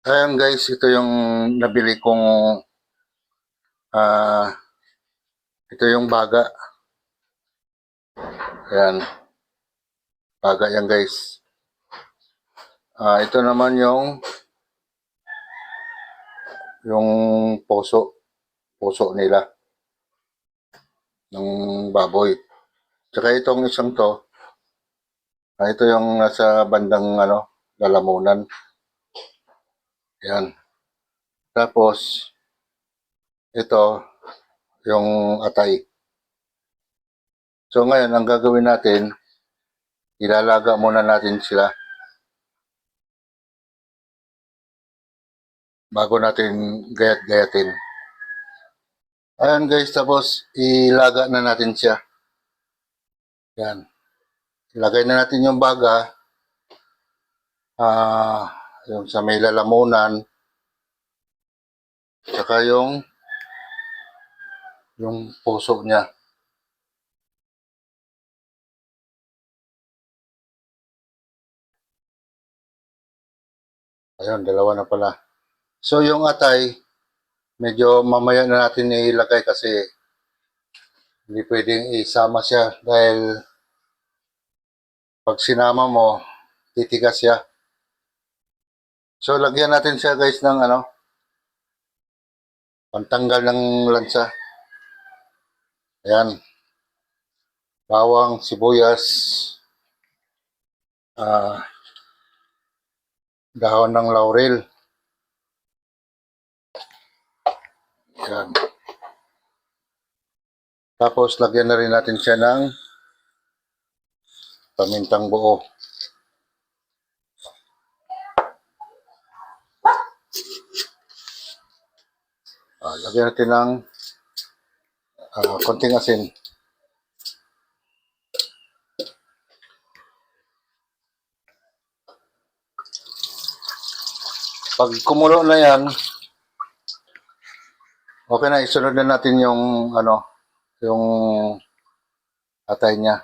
Ayan guys, ito yung nabili kong ah ito yung baga. Ayan, baga yan guys. Ito naman yung puso nila ng baboy. Tsaka itong isang to, ito yung nasa bandang lalamunan. Ayan. Tapos ito yung atay. So ngayon ang gagawin natin, ilalaga muna natin sila bago natin gayat-gayatin. Ayan guys, tapos ilaga na natin siya. Yan. Ilagay na natin yung baga, yung sa may lalamunan, saka yung puso niya. Ayun, dalawa na pala. So yung atay, medyo mamaya na natin ilagay kasi hindi pwedeng isama siya dahil pag sinama mo, titigas siya. So lagyan natin siya guys ng pantanggal ng lansa. Ayan. Bawang, sibuyas, ah, dahon ng laurel. Ayan. Tapos lagyan na rin natin siya ng pamintang buo. Lagyan natin ng konting asin. Pag kumulo na yan, okay na, isunod na natin yung atay niya.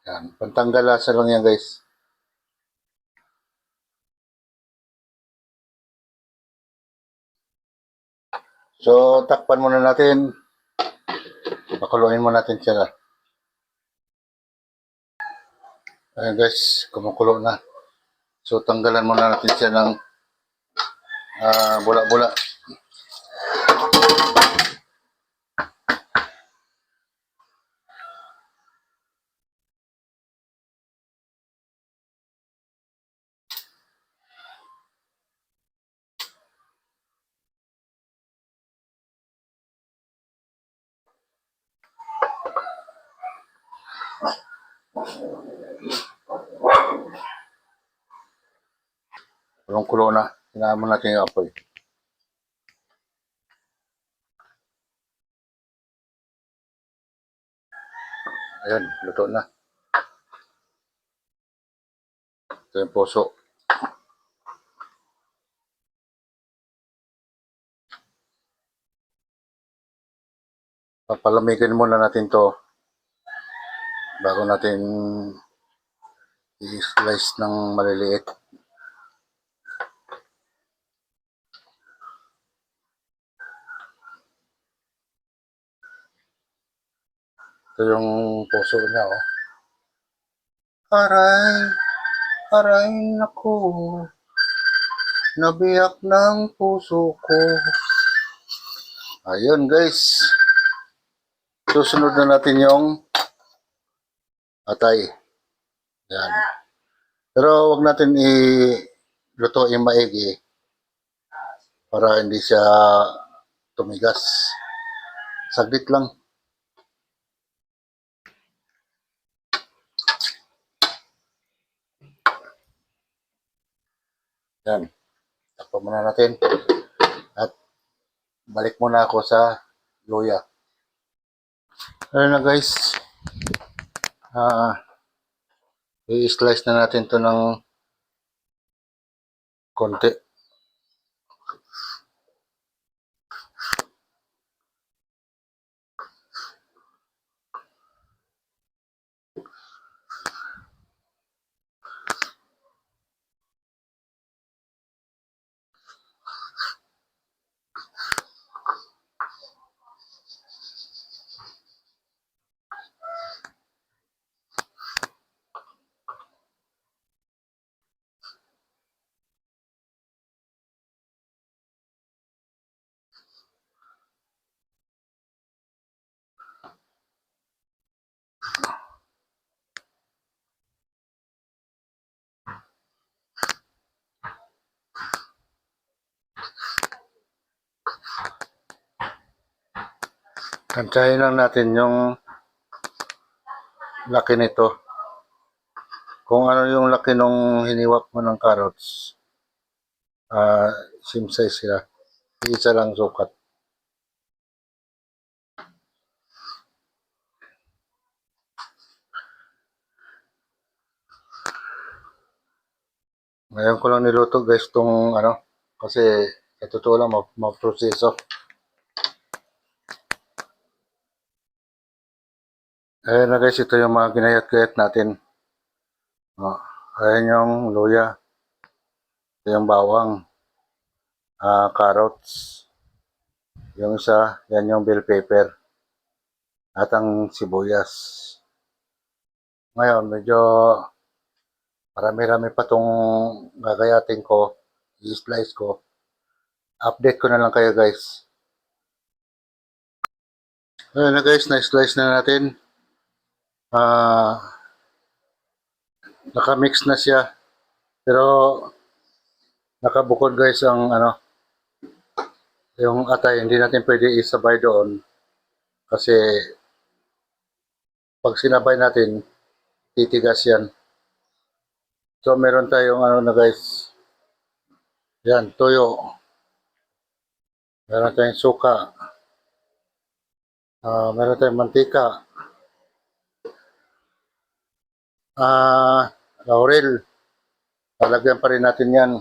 Yan, pantanggal lasa lang yan guys. So, takpan muna natin. Pakuluin muna natin siya. Ayan guys, kumukulo na. So, tanggalan muna natin siya ng bula-bula. Kulong-kulo na. Hinaan mo natin yung apoy. Ayan, luto na. Ito yung puso. Papalamigin muna natin to bago natin i-slice ng maliliit. Ito yung puso niya, oh. Aray, aray, naku. Nabiyak ng puso ko. Ayun, guys. Susunod na natin yung atay. Yan. Pero wag natin i-lutuin maigi para hindi siya tumigas. Saglit lang. Yan. Takpan muna natin. At balik muna ako sa luya. Ayun na guys. I-slice na natin to ng konti. Tansyahin lang natin yung laki nito. Kung ano yung laki nung hiniwak mo ng carrots, same size sila. Isa lang sukat. Ngayon ko lang niluto guys tong ano, kasi sa totoo lang ma-proseso. Ayan na guys, ito yung mga ginayat-gayat natin. Oh, ayan yung luya, ito yung bawang, carrots, yung isa, yan yung bell pepper, at ang sibuyas. Ngayon, medyo marami-rami pa tong gagayatin ko, i-slice ko. Update ko na lang kayo guys. Ayan na guys, na-slice na natin. Naka-mix na siya. Pero nakabukod guys ang ano, yung atay, hindi natin pwede isabay doon kasi pag sinabay natin, titigas yan. So meron tayong ano na guys, yan, tuyo. Meron tayong suka. Meron tayong mantika. Laurel. Lalagyan pa rin natin yan.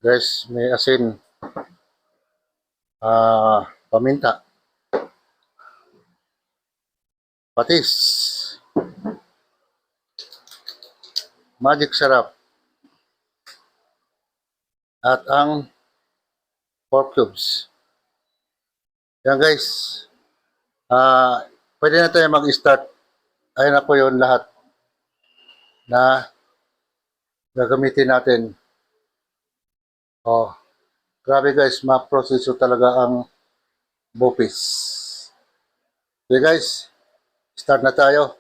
Guys, may asin. Paminta. Patis. Magic sarap. At ang pork cubes. Yan guys. Pwede na tayo mag-start. Ayun na po yun lahat na gagamitin natin. Oh, grabe guys, ma-proseso talaga ang bupis. Okay guys, start na tayo.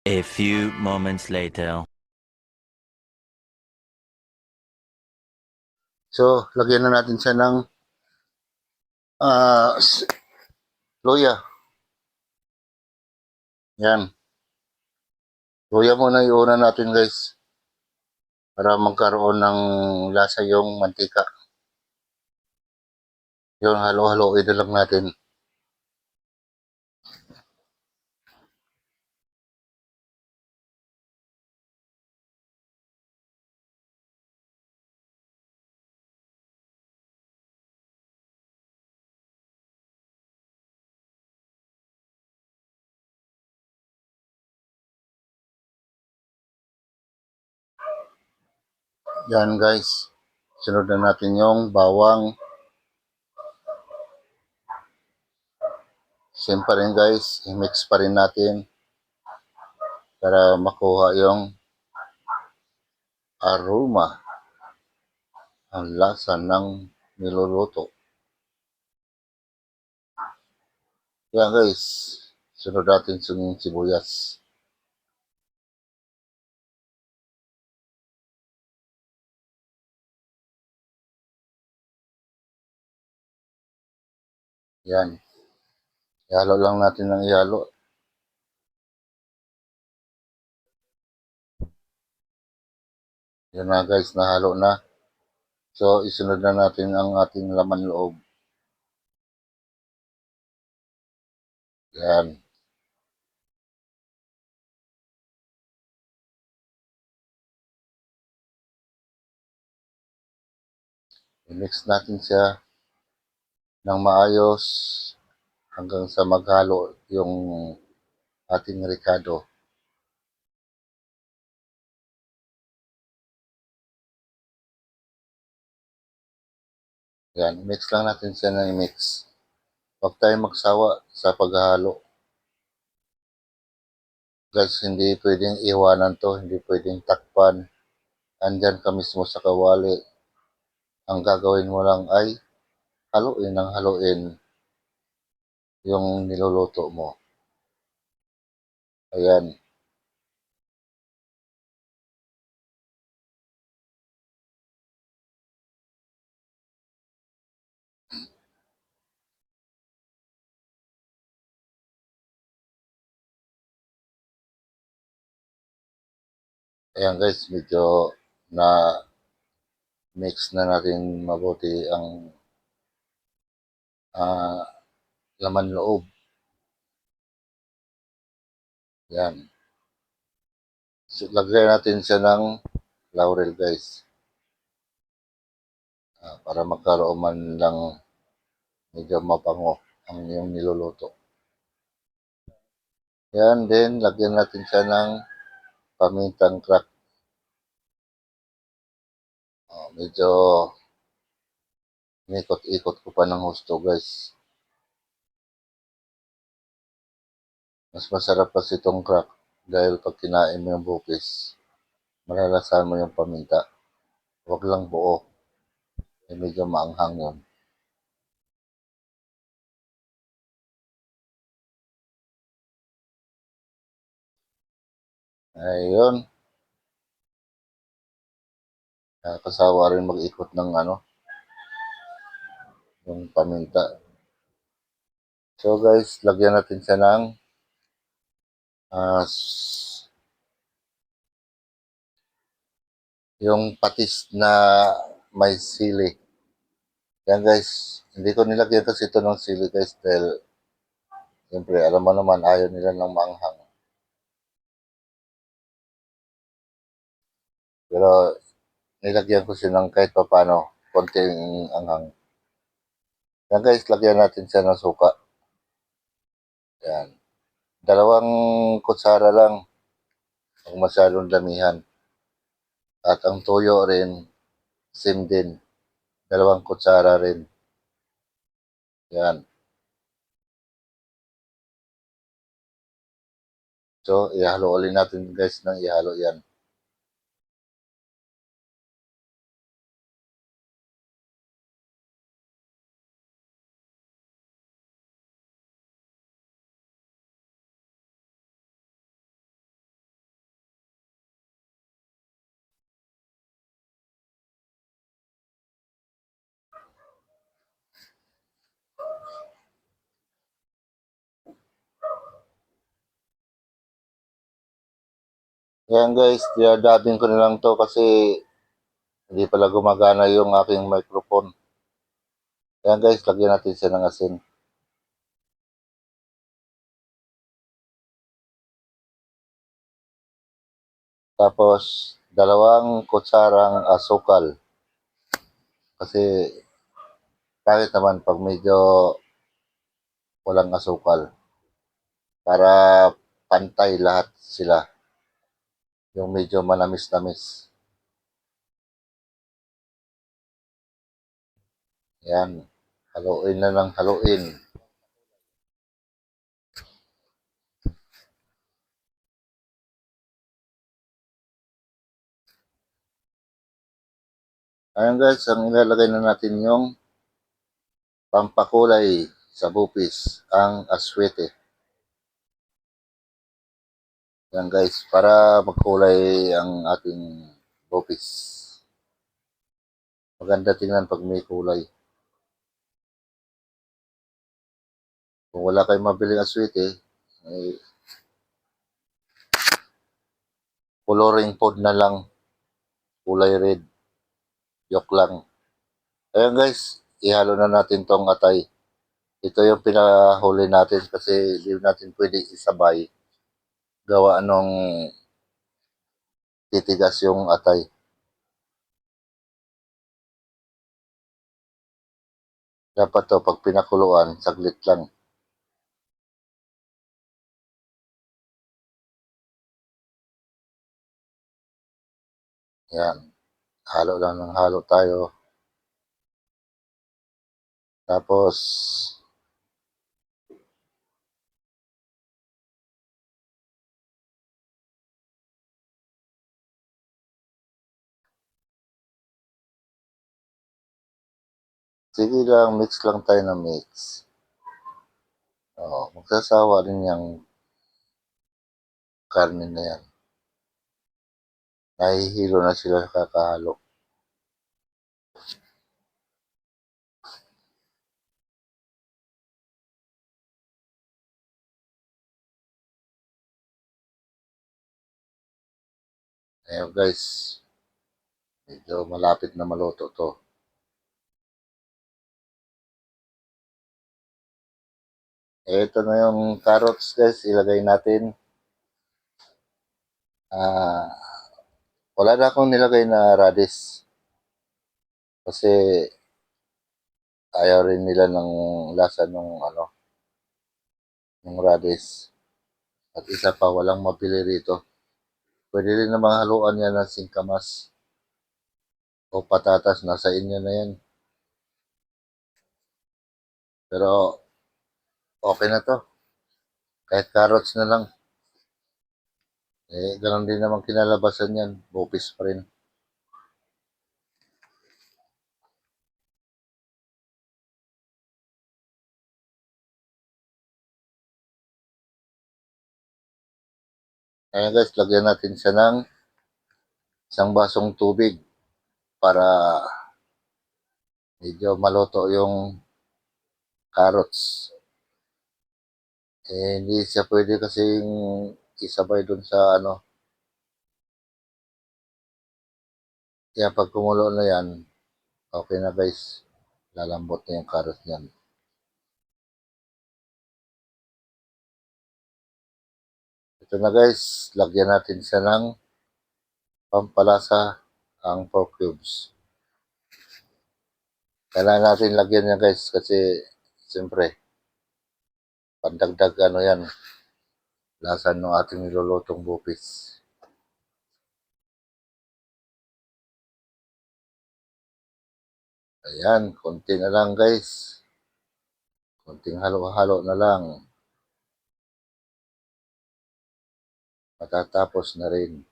A few moments later. So, lagyan na natin siya ng luya. Yan. Luya muna iuna natin guys. Para magkaroon ng lasa yung mantika. Yung halo-haloin na lang natin. Yan guys. Sunod na natin yung bawang. Same pa rin guys. I-mix pa rin natin. Para makuha yung aroma. Ang lasa ng niluluto. Yan guys. Sunod natin yung sibuyas. Yan. Ihalo lang natin ng ihalo. Yan na guys, nahalo na. So, isunod na natin ang ating laman loob. Yan. I-mix natin siya ng maayos hanggang sa maghalo yung ating ricado. Yan, mix lang natin siya ng i-mix. Huwag tayo magsawa sa paghalo. Guys, hindi pwedeng iwanan to, hindi pwedeng takpan. Andyan ka mismo sa kawali. Ang gagawin mo lang ay haluin ng haluin yung niluluto mo. Ayan. Ayan guys, medyo na mix na natin mabuti ang ah, laman loob. Yan. So, lagyan natin siya ng laurel guys. Para magkaroon man lang medyo mapango ang iyong niluluto. Yan din, lagyan natin siya ng pamintang crack. Medyo ikot-ikot ko pa ng husto guys. Mas masarap kasi itong crack dahil pag kinain mo yung bukis, malalasahan mo yung paminta. Huwag lang buo. Medyo maanghang yun. Ayun. Kasawa rin mag-ikot ng yung paminta. So guys, lagyan natin siya ng ah, yung patis na may sili. Yan guys, hindi ko nilagyan kasi ito ng sili guys dahil siyempre alam mo naman ayaw nila ng maanghang. Pero nilagyan ko siya ng kahit papano, konting anghang. Yan guys, lagyan natin siya ng suka. Yan. 2 kutsara lang, huwag masyadong damihan. At ang toyo rin, same din. 2 kutsara rin. Yan. So, ihalo ulit natin guys ng ihalo yan. Yan guys, dinadabing ko na lang to kasi hindi pala gumagana yung aking microphone. Yan guys, lagyan natin siya ng asin. Tapos, 2 kutsarang asukal. Kasi, kahit naman pag medyo walang asukal. Para pantay lahat sila. Yung medyo manamis-namis. Yan. Haluin na lang haluin. Ayan guys, ang ilalagay na natin yung pampakulay sa bupis, ang aswete. Yan guys, para magkulay ang ating bupis. Maganda tingnan pag may kulay. Kung wala kayong mabiling aswete, eh, coloring pod na lang, kulay red. Yok lang. Ayan guys, ihalo na natin tong atay. Ito yung pinahuli natin kasi hindi natin pwede isabay. Gawa nung titigas yung atay. Dapat to, pag pinakuluan, saglit lang. Yan. Halo lang ng halo tayo. Tapos, sige lang, mix lang tayo na mix. Magsasawa din yung karne na yan. Nahihilo na sila kakahalo. Ayun guys, medyo malapit na maluto to. Ito na yung carrots guys, ilagay natin. Ah, wala na akong nilagay na radish. Kasi ayaw rin nila ng lasa ng ng radish. At isa pa, walang mabili rito. Pwede rin namang haluan yan ng singkamas o patatas, nasa inyo na yan. Pero okay na to. Kahit carrots na lang. Ganun din naman kinalabasan yan. Bupis pa rin. Ayan guys, lagyan natin siya ng isang basong tubig para medyo maluto yung carrots. Hindi siya pwede kasing isabay dun sa Kaya pag kumulo na yan, okay na guys. Lalambot na yung carrots niyan. Ito na guys, lagyan natin siya ng pampalasa ang pork cubes. Kailangan natin lagyan niya guys kasi siyempre pandagdag yan, lasa ng ating nilulutong bupis. Ayan, konti na lang guys. Konting halo-halo na lang. Matatapos na rin.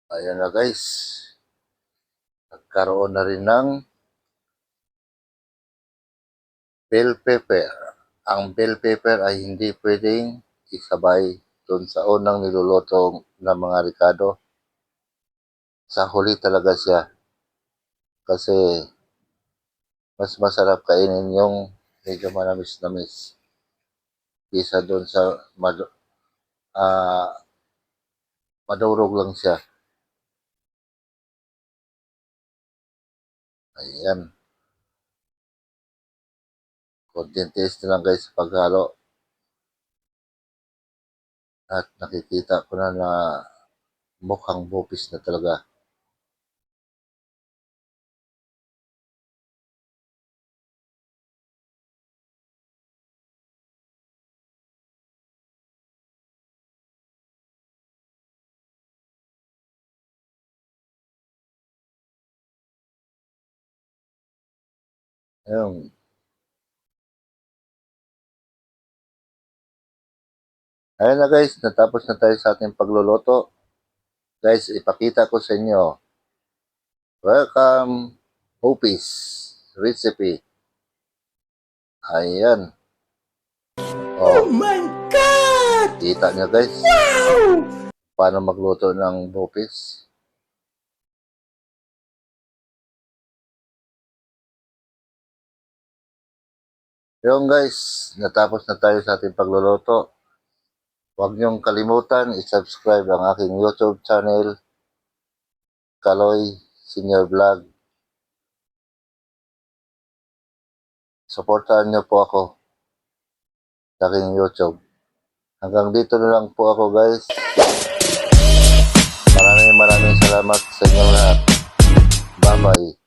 Ayan na guys. Nagkaroon na rin ng bell pepper. Ang bell pepper ay hindi pwedeng isabay doon sa unang niluluto ng mga ricado. Sa huli talaga siya. Kasi mas masarap kainin yung medyo manamis-namis. Kisa doon sa madurog lang siya. Ayan. Konting taste na lang guys sa paghalo. At nakikita ko na mukhang bupis na talaga. Ayun. Ayun na guys, natapos na tayo sa ating pagluluto. Guys, ipakita ko sa inyo. Welcome, Bupis recipe. Ayan. Oh my God! Kita nyo guys. Wow! Paano magluto ng bupis. Yung guys, natapos na tayo sa ating pagluluto. Huwag niyong kalimutan i-subscribe ang aking YouTube channel, Kaloy Senior Vlog. Supportahan niyo po ako sa aking YouTube. Hanggang dito na lang po ako guys. Maraming salamat sa inyo lahat. Bye-bye.